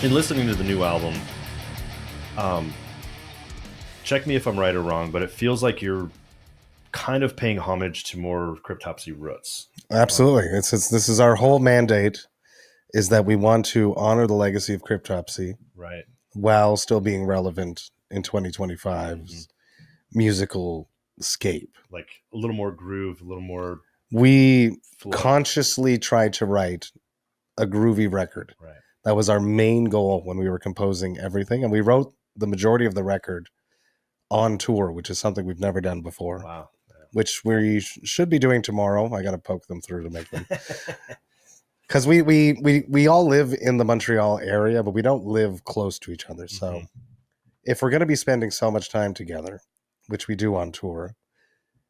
in listening to the new album, check me if I'm right or wrong, but it feels like you're kind of paying homage to more Cryptopsy roots. Absolutely. This is our whole mandate, is that we want to honor the legacy of Cryptopsy, right, while still being relevant in 2025's musical scape. Like a little more groove, a little more. We flow. Consciously tried to write a groovy record. Right. That was our main goal when we were composing everything, and we wrote the majority of the record on tour, which is something we've never done before. Wow. Yeah. Which we should be doing tomorrow. I got to poke them through to make them. Because we all live in the Montreal area, but we don't live close to each other. So if we're going to be spending so much time together, which we do on tour,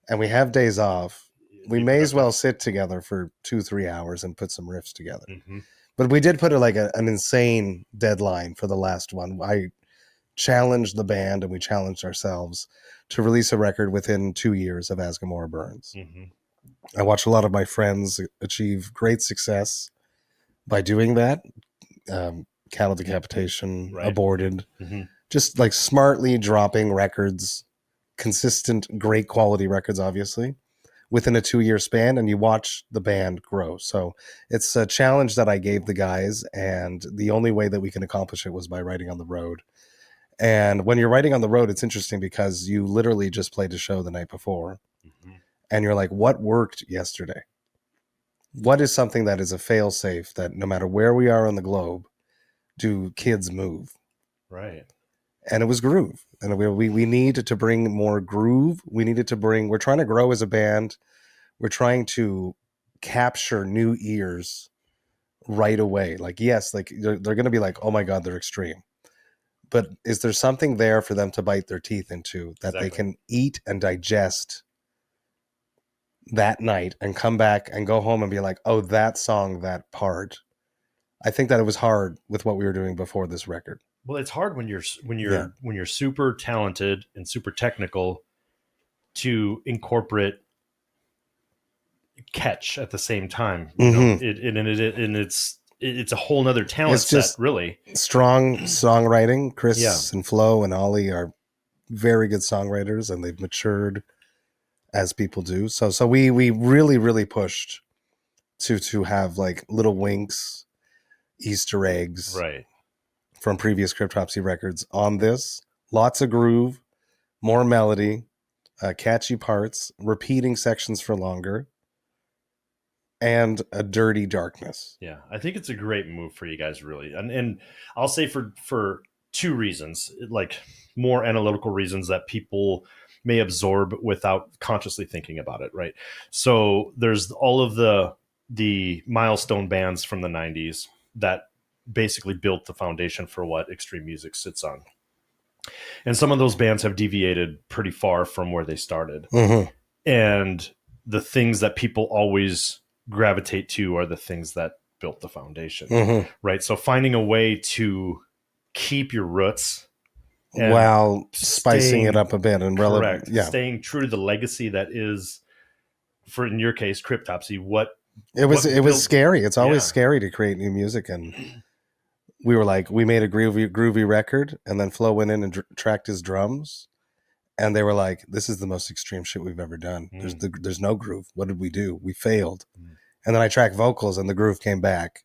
and we have days off, we may as well sit together for 2-3 hours and put some riffs together. But we did put an insane deadline for the last one. I challenged the band, and we challenged ourselves to release a record within 2 years of As Gomorrah Burns. I watched a lot of my friends achieve great success by doing that. Cattle Decapitation, right. Aborted, just like smartly dropping records, consistent, great quality records, obviously, within a 2-year span, and you watch the band grow. So it's a challenge that I gave the guys, and the only way that we can accomplish it was by writing on the road. And when you're writing on the road, it's interesting because you literally just played a show the night before. And you're like, what worked yesterday? What is something that is a fail-safe that no matter where we are on the globe, do kids move? Right. And it was groove. And we need to bring more groove. We're trying to grow as a band. We're trying to capture new ears right away. Like, yes, like they're going to be like, oh my God, they're extreme. But is there something there for them to bite their teeth into that they can eat and digest that night and come back and go home and be like, oh, that song, that part. I think that it was hard with what we were doing before this record. Well, it's hard when you're super talented and super technical to incorporate catch at the same time. You know, it's a whole nother talent set, really. Strong songwriting. Chris and Flo and Ollie are very good songwriters, and they've matured as people do. So we really, really pushed to have like little winks, Easter eggs, right, from previous Cryptopsy records on this. Lots of groove, more melody, catchy parts, repeating sections for longer, and a dirty darkness. Yeah, I think it's a great move for you guys, really. And I'll say for 2 reasons, like more analytical reasons that people may absorb without consciously thinking about it, right? So there's all of the milestone bands from the 90s that basically built the foundation for what extreme music sits on. And some of those bands have deviated pretty far from where they started. And the things that people always gravitate to are the things that built the foundation, right? So finding a way to keep your roots while spicing it up a bit and relevant. Yeah. Staying true to the legacy that is, for in your case, Cryptopsy. It was scary. It's always scary to create new music. And we were like, we made a groovy record, and then Flo went in and tracked his drums, and they were like, this is the most extreme shit we've ever done. There's no groove. What did we do? We failed. And then I tracked vocals, and the groove came back.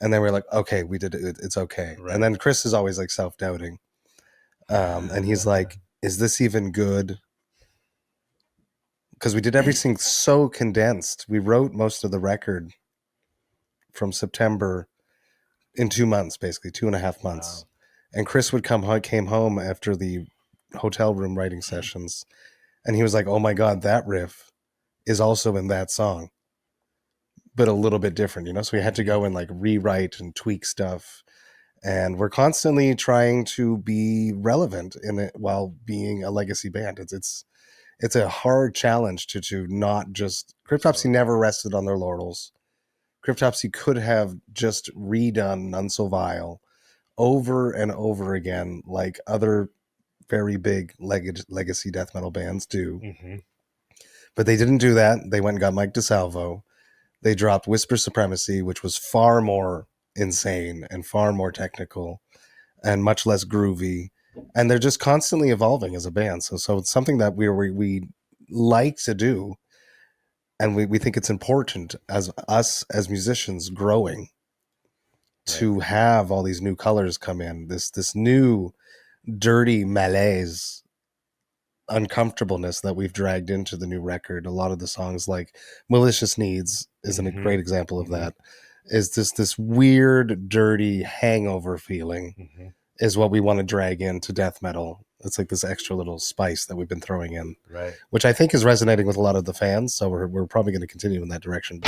And then we were like, okay, we did it. It's okay. Right. And then Chris is always like self-doubting. And he's like, is this even good? Because we did everything so condensed. We wrote most of the record from September in 2 months, basically 2.5 months. Wow. And Chris came home after the hotel room writing sessions, and he was like, oh my God, that riff is also in that song, but a little bit different, you know? So we had to go and like rewrite and tweak stuff. And we're constantly trying to be relevant in it while being a legacy band. It's a hard challenge to not just... Cryptopsy never rested on their laurels. Cryptopsy could have just redone None So Vile over and over again, like other very big legacy death metal bands do. But they didn't do that. They went and got Mike DeSalvo. They dropped Whisper Supremacy, which was far more insane and far more technical and much less groovy. And they're just constantly evolving as a band. So it's something that we like to do. And we think it's important as us as musicians growing to have all these new colors come in, this new dirty malaise uncomfortableness that we've dragged into the new record. A lot of the songs, like Malicious Needs is a great example of that, is this weird dirty hangover feeling is what we want to drag into death metal. It's like this extra little spice that we've been throwing in, right, which I think is resonating with a lot of the fans, so we're probably going to continue in that direction.